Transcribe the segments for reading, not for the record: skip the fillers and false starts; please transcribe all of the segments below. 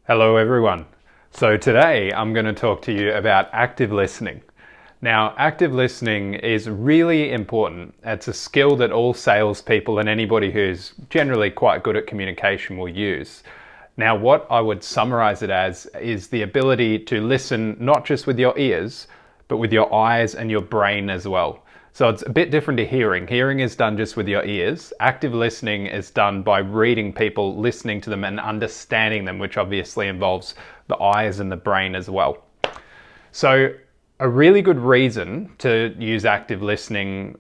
Hello everyone. So today I'm going to talk to you about active listening. Now, active listening is really important. It's a skill that all salespeople and anybody who's generally quite good at communication will use. Now, what I would summarize it as is the ability to listen not just with your ears, but with your eyes and your brain as well. So it's a bit different to hearing. Hearing is done just with your ears. Active listening is done by reading people, listening to them and understanding them, which obviously involves the eyes and the brain as well. So a really good reason to use active listening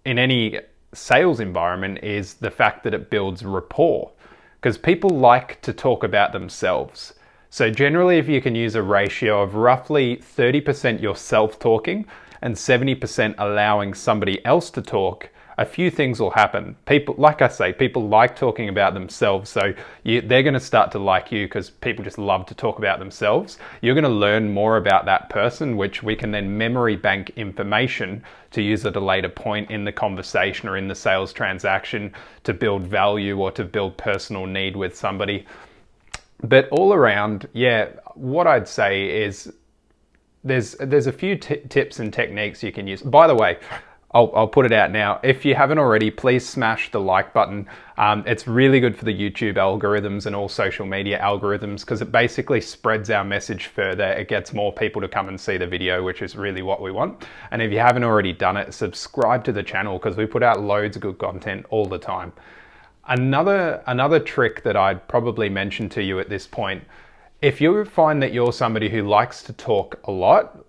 in any sales environment is the fact that it builds rapport, because people like to talk about themselves. So generally, if you can use a ratio of roughly 30% yourself talking and 70% allowing somebody else to talk, a few things will happen. People, like I say, people like talking about themselves, so they're going to start to like you because people just love to talk about themselves. You're going to learn more about that person, which we can then memory bank information to use at a later point in the conversation or in the sales transaction to build value or to build personal need with somebody. But all around, what I'd say is there's a few tips and techniques you can use. By the way, I'll put it out now. If you haven't already, please smash the like button. It's really good for the YouTube algorithms and all social media algorithms because it basically spreads our message further. It gets more people to come and see the video, which is really what we want. And if you haven't already done it, subscribe to the channel because we put out loads of good content all the time. Another trick that I'd probably mention to you at this point, if you find that you're somebody who likes to talk a lot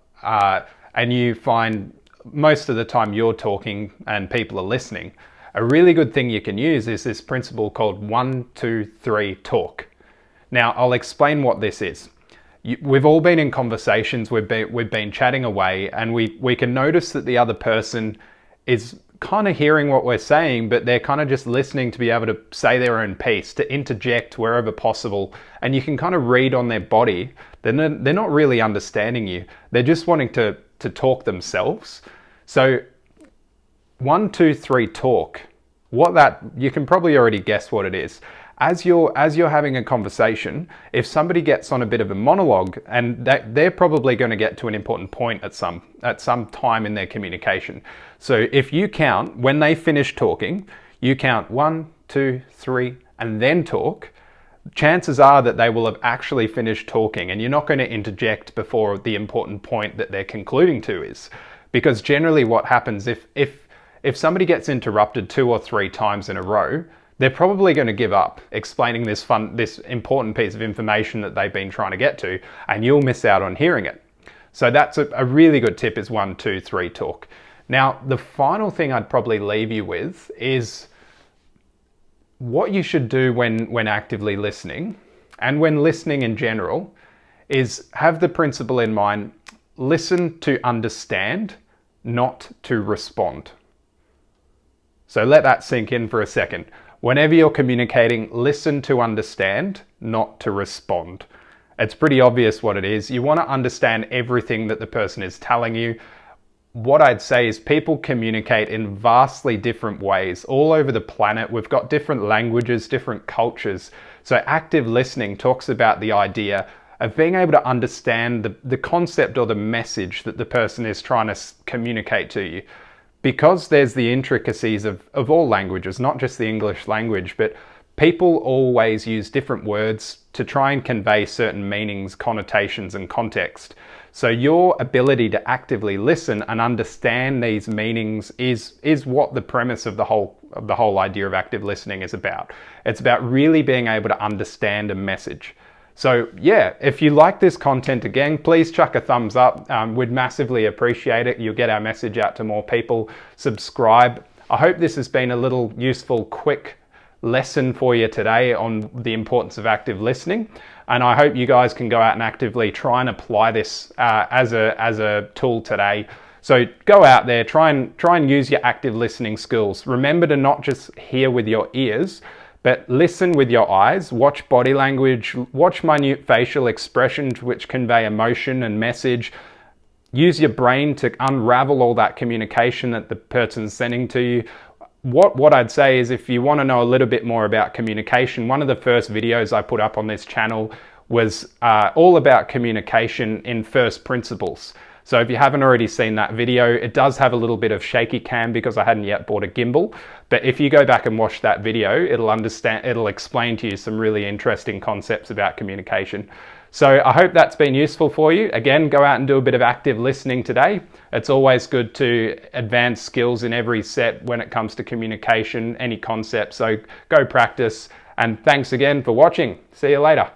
and you find most of the time you're talking and people are listening, a really good thing you can use is this principle called 1, 2, 3 talk. Now, I'll explain what this is. We've all been in conversations, we've been chatting away, and we can notice that the other person is kind of hearing what we're saying, but they're kind of just listening to be able to say their own piece, to interject wherever possible. And you can kind of read on their body, they're not really understanding you. They're just wanting to talk themselves. So 1, 2, 3 talk. You can probably already guess what it is. As you're having a conversation, if somebody gets on a bit of a monologue, and they're probably going to get to an important point at some time in their communication. So if you count, when they finish talking, you count 1, 2, 3, and then talk, chances are that they will have actually finished talking, and you're not going to interject before the important point that they're concluding to is. Because generally what happens if somebody gets interrupted 2 or 3 times in a row, they're probably going to give up explaining this important piece of information that they've been trying to get to, and you'll miss out on hearing it. So that's a really good tip is 1, 2, 3 talk. Now, the final thing I'd probably leave you with is what you should do when actively listening, and when listening in general, is have the principle in mind, listen to understand, not to respond. So let that sink in for a second. Whenever you're communicating, listen to understand, not to respond. It's pretty obvious what it is. You want to understand everything that the person is telling you. What I'd say is people communicate in vastly different ways all over the planet. We've got different languages, different cultures. So active listening talks about the idea of being able to understand the concept or the message that the person is trying to communicate to you. Because there's the intricacies of all languages, not just the English language, but people always use different words to try and convey certain meanings, connotations, and context. So your ability to actively listen and understand these meanings is what the premise of the whole idea of active listening is about. It's about really being able to understand a message. So if you like this content, again, please chuck a thumbs up. We'd massively appreciate it. You'll get our message out to more people. Subscribe. I hope this has been a little useful, quick lesson for you today on the importance of active listening. And I hope you guys can go out and actively try and apply this as a tool today. So go out there, try and use your active listening skills. Remember to not just hear with your ears, but listen with your eyes, watch body language, watch minute facial expressions which convey emotion and message. Use your brain to unravel all that communication that the person's sending to you. What I'd say is if you want to know a little bit more about communication, one of the first videos I put up on this channel was all about communication in first principles. So if you haven't already seen that video, it does have a little bit of shaky cam because I hadn't yet bought a gimbal. But if you go back and watch that video, it'll explain to you some really interesting concepts about communication. So I hope that's been useful for you. Again, go out and do a bit of active listening today. It's always good to advance skills in every set when it comes to communication, any concept. So go practice. And thanks again for watching. See you later.